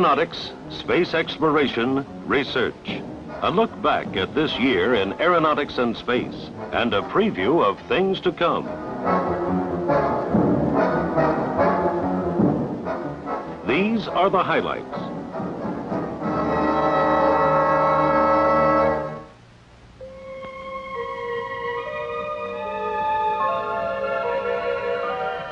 Aeronautics, Space Exploration, Research. A look back at this year in aeronautics and space, and a preview of things to come. These are the highlights.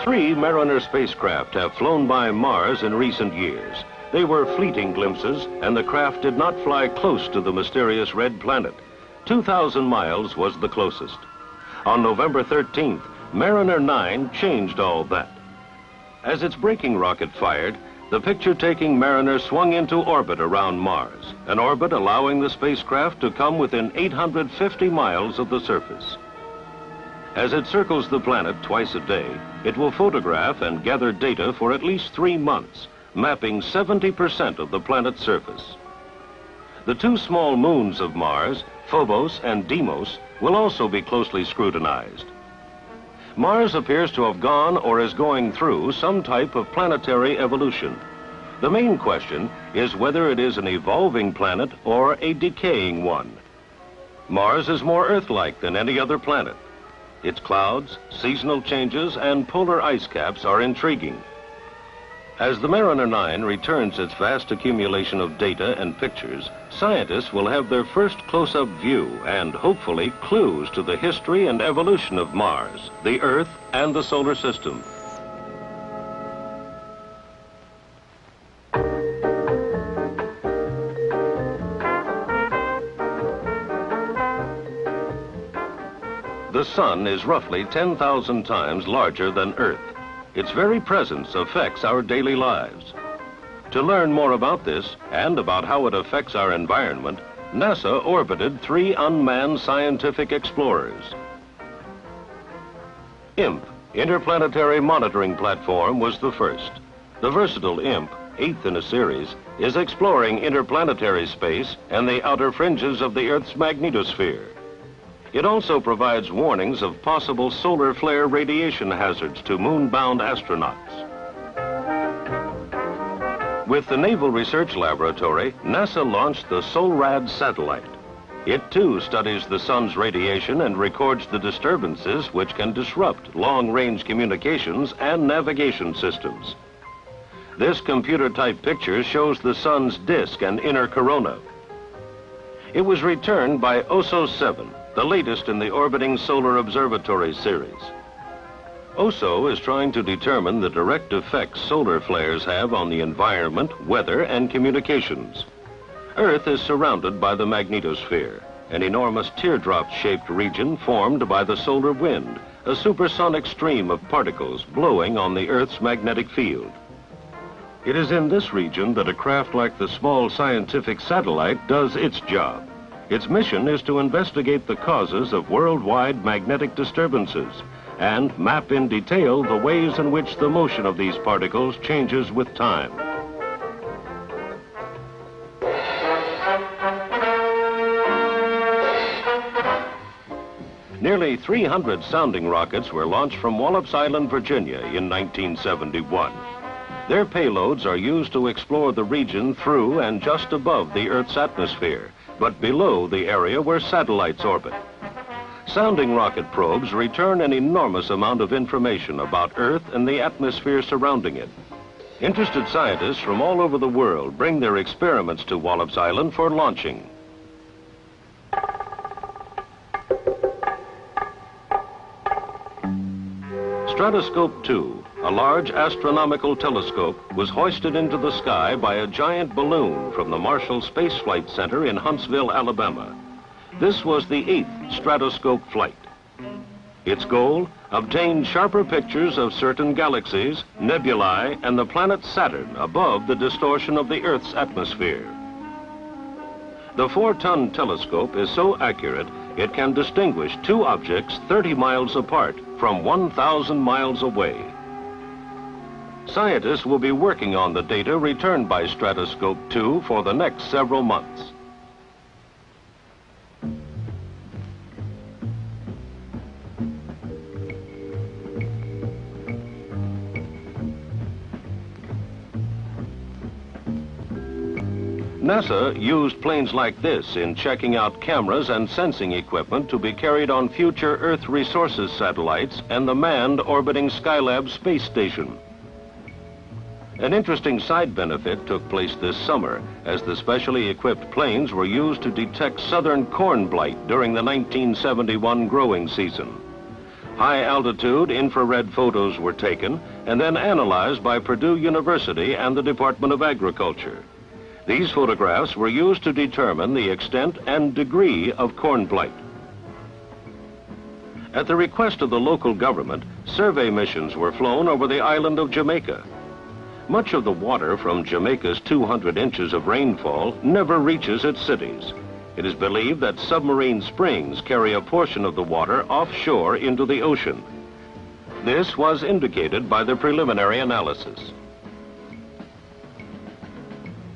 Three Mariner spacecraft have flown by Mars in recent years. They were fleeting glimpses, and the craft did not fly close to the mysterious red planet. 2,000 miles was the closest. On November 13th, Mariner 9 changed all that. As its braking rocket fired, the picture-taking Mariner swung into orbit around Mars, an orbit allowing the spacecraft to come within 850 miles of the surface. As it circles the planet twice a day, it will photograph and gather data for at least 3 months, mapping 70% of the planet's surface. The two small moons of Mars, Phobos and Deimos, will also be closely scrutinized. Mars appears to have gone or is going through some type of planetary evolution. The main question is whether it is an evolving planet or a decaying one. Mars is more Earth-like than any other planet. Its clouds, seasonal changes, and polar ice caps are intriguing. As the Mariner 9 returns its vast accumulation of data and pictures, scientists will have their first close-up view and hopefully clues to the history and evolution of Mars, the Earth, and the solar system. The Sun is roughly 10,000 times larger than Earth. Its very presence affects our daily lives. To learn more about this and about how it affects our environment, NASA orbited 3 unmanned scientific explorers. IMP, Interplanetary Monitoring Platform, was the first. The versatile IMP, 8th in a series, is exploring interplanetary space and the outer fringes of the Earth's magnetosphere. It also provides warnings of possible solar flare radiation hazards to moon-bound astronauts. With the Naval Research Laboratory, NASA launched the SOLRAD satellite. It too studies the sun's radiation and records the disturbances which can disrupt long-range communications and navigation systems. This computer-type picture shows the sun's disk and inner corona. It was returned by OSO 7, the latest in the orbiting solar observatory series. OSO is trying to determine the direct effects solar flares have on the environment, weather, and communications. Earth is surrounded by the magnetosphere, an enormous teardrop-shaped region formed by the solar wind, a supersonic stream of particles blowing on the Earth's magnetic field. It is in this region that a craft like the small scientific satellite does its job. Its mission is to investigate the causes of worldwide magnetic disturbances and map in detail the ways in which the motion of these particles changes with time. Nearly 300 sounding rockets were launched from Wallops Island, Virginia in 1971. Their payloads are used to explore the region through and just above the Earth's atmosphere, but below the area where satellites orbit. Sounding rocket probes return an enormous amount of information about Earth and the atmosphere surrounding it. Interested scientists from all over the world bring their experiments to Wallops Island for launching. Stratoscope 2, a large astronomical telescope, was hoisted into the sky by a giant balloon from the Marshall Space Flight Center in Huntsville, Alabama. This was the 8th Stratoscope flight. Its goal? Obtain sharper pictures of certain galaxies, nebulae, and the planet Saturn above the distortion of the Earth's atmosphere. The 4-ton telescope is so accurate it can distinguish 2 objects 30 miles apart from 1,000 miles away. Scientists will be working on the data returned by Stratoscope 2 for the next several months. NASA used planes like this in checking out cameras and sensing equipment to be carried on future Earth resources satellites and the manned orbiting Skylab space station. An interesting side benefit took place this summer as the specially equipped planes were used to detect southern corn blight during the 1971 growing season. High-altitude infrared photos were taken and then analyzed by Purdue University and the Department of Agriculture. These photographs were used to determine the extent and degree of corn blight. At the request of the local government, survey missions were flown over the island of Jamaica. Much of the water from Jamaica's 200 inches of rainfall never reaches its cities. It is believed that submarine springs carry a portion of the water offshore into the ocean. This was indicated by the preliminary analysis.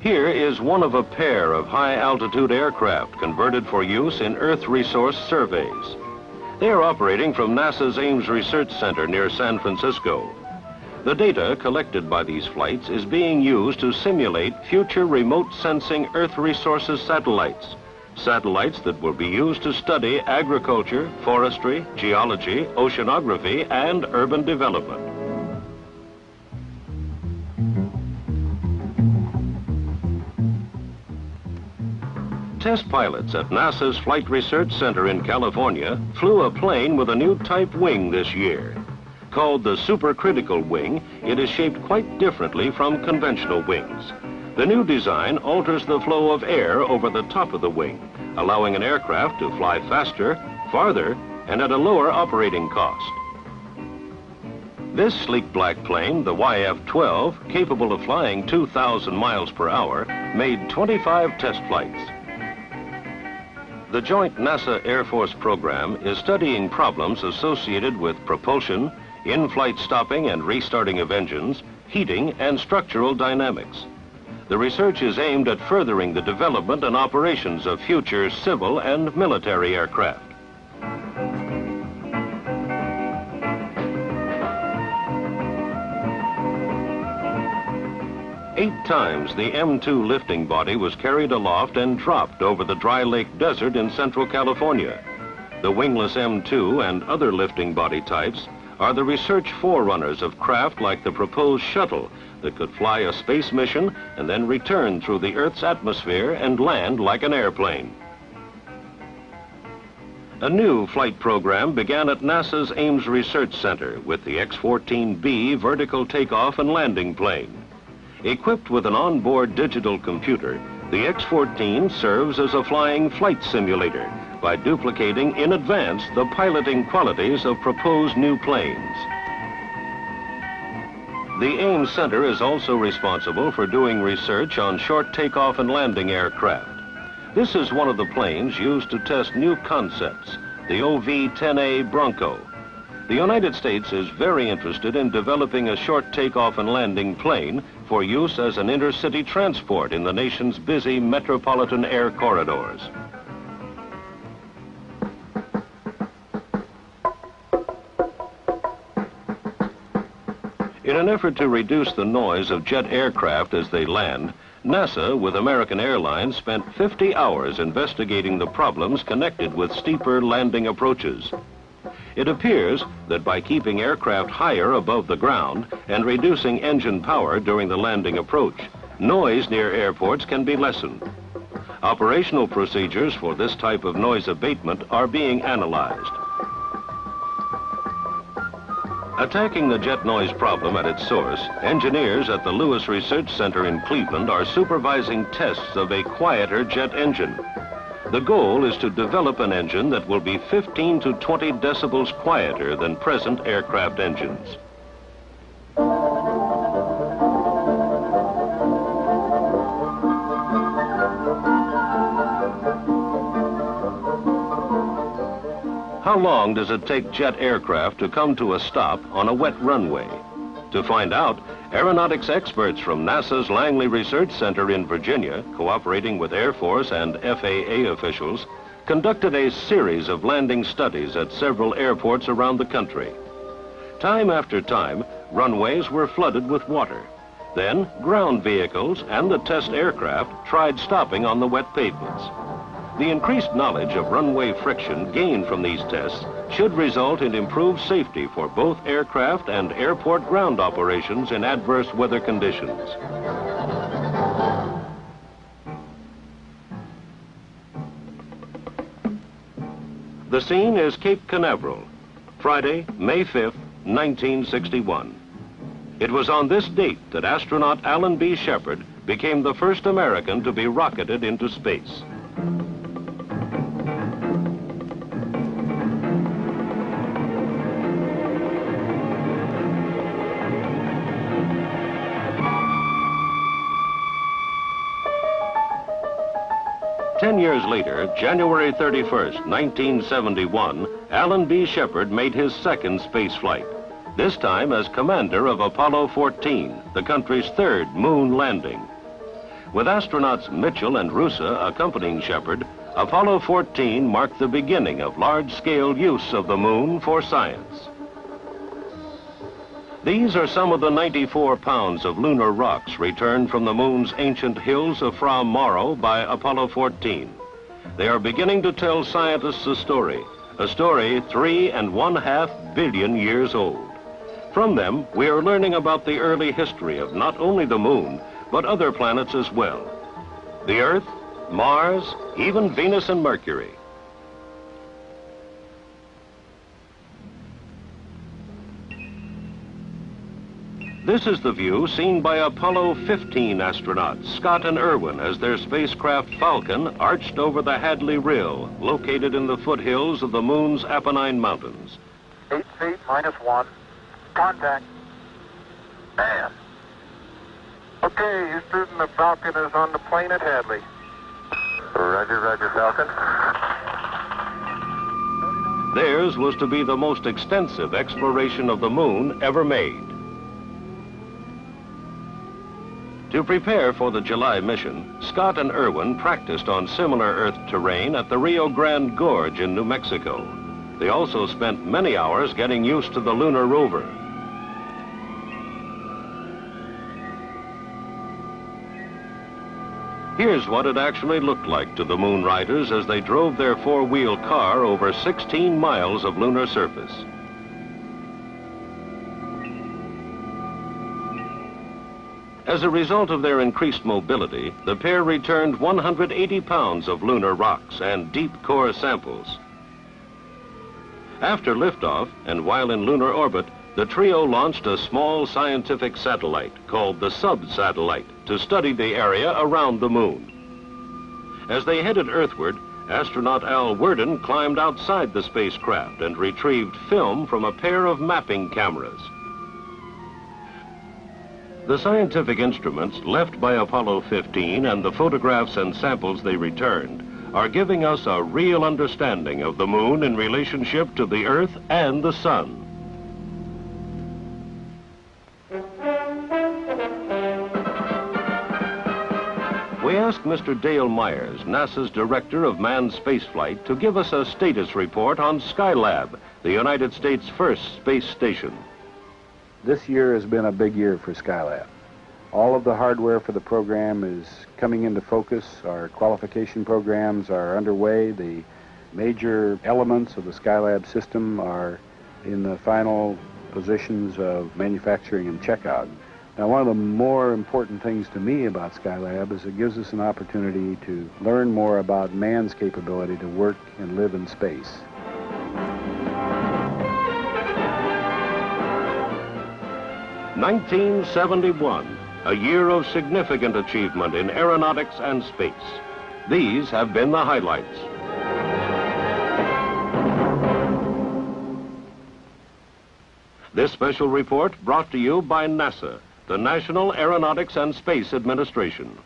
Here is one of a pair of high-altitude aircraft converted for use in Earth resource surveys. They are operating from NASA's Ames Research Center near San Francisco. The data collected by these flights is being used to simulate future remote sensing Earth resources satellites. Satellites that will be used to study agriculture, forestry, geology, oceanography, and urban development. Test pilots at NASA's Flight Research Center in California flew a plane with a new type wing this year. Called the supercritical wing, it is shaped quite differently from conventional wings. The new design alters the flow of air over the top of the wing, allowing an aircraft to fly faster, farther, and at a lower operating cost. This sleek black plane, the YF-12, capable of flying 2,000 miles per hour, made 25 test flights. The joint NASA Air Force program is studying problems associated with propulsion, in-flight stopping and restarting of engines, heating, and structural dynamics. The research is aimed at furthering the development and operations of future civil and military aircraft. Eight times the M2 lifting body was carried aloft and dropped over the dry lake desert in central California. The wingless M2 and other lifting body types are the research forerunners of craft like the proposed shuttle that could fly a space mission and then return through the Earth's atmosphere and land like an airplane. A new flight program began at NASA's Ames Research Center with the X-14B vertical takeoff and landing plane. Equipped with an onboard digital computer, the X-14 serves as a flying flight simulator by duplicating in advance the piloting qualities of proposed new planes. The Ames Center is also responsible for doing research on short takeoff and landing aircraft. This is one of the planes used to test new concepts, the OV-10A Bronco. The United States is very interested in developing a short takeoff and landing plane for use as an intercity transport in the nation's busy metropolitan air corridors. In an effort to reduce the noise of jet aircraft as they land, NASA, with American Airlines, spent 50 hours investigating the problems connected with steeper landing approaches. It appears that by keeping aircraft higher above the ground and reducing engine power during the landing approach, noise near airports can be lessened. Operational procedures for this type of noise abatement are being analyzed. Attacking the jet noise problem at its source, engineers at the Lewis Research Center in Cleveland are supervising tests of a quieter jet engine. The goal is to develop an engine that will be 15 to 20 decibels quieter than present aircraft engines. How long does it take jet aircraft to come to a stop on a wet runway? To find out, aeronautics experts from NASA's Langley Research Center in Virginia, cooperating with Air Force and FAA officials, conducted a series of landing studies at several airports around the country. Time after time, runways were flooded with water. Then, ground vehicles and the test aircraft tried stopping on the wet pavements. The increased knowledge of runway friction gained from these tests should result in improved safety for both aircraft and airport ground operations in adverse weather conditions. The scene is Cape Canaveral, Friday, May 5th, 1961. It was on this date that astronaut Alan B. Shepard became the first American to be rocketed into space. Ten years later, January 31st, 1971, Alan B. Shepard made his second space flight, this time as commander of Apollo 14, the country's third moon landing. With astronauts Mitchell and Russa accompanying Shepard, Apollo 14 marked the beginning of large-scale use of the moon for science. These are some of the 94 pounds of lunar rocks returned from the moon's ancient hills of Fra Mauro by Apollo 14. They are beginning to tell scientists a story 3.5 billion years old. From them, we are learning about the early history of not only the moon, but other planets as well. The Earth, Mars, even Venus and Mercury. This is the view seen by Apollo 15 astronauts, Scott and Irwin, as their spacecraft Falcon arched over the Hadley Rill, located in the foothills of the moon's Apennine Mountains. 8 feet -1. Contact. Bam. Okay, Houston, the Falcon is on the plane at Hadley. Roger, roger, Falcon. Theirs was to be the most extensive exploration of the moon ever made. To prepare for the July mission, Scott and Irwin practiced on similar Earth terrain at the Rio Grande Gorge in New Mexico. They also spent many hours getting used to the lunar rover. Here's what it actually looked like to the moon riders as they drove their four-wheel car over 16 miles of lunar surface. As a result of their increased mobility, the pair returned 180 pounds of lunar rocks and deep core samples. After liftoff, and while in lunar orbit, the trio launched a small scientific satellite called the sub-satellite to study the area around the moon. As they headed earthward, astronaut Al Worden climbed outside the spacecraft and retrieved film from a pair of mapping cameras. The scientific instruments left by Apollo 15 and the photographs and samples they returned are giving us a real understanding of the moon in relationship to the Earth and the Sun. We asked Mr. Dale Myers, NASA's Director of Manned Spaceflight, to give us a status report on Skylab, the United States' first space station. This year has been a big year for Skylab. All of the hardware for the program is coming into focus. Our qualification programs are underway. The major elements of the Skylab system are in the final positions of manufacturing and checkout. Now, one of the more important things to me about Skylab is it gives us an opportunity to learn more about man's capability to work and live in space. (1971), a year of significant achievement in aeronautics and space. These have been the highlights. This special report brought to you by NASA, the National Aeronautics and Space Administration.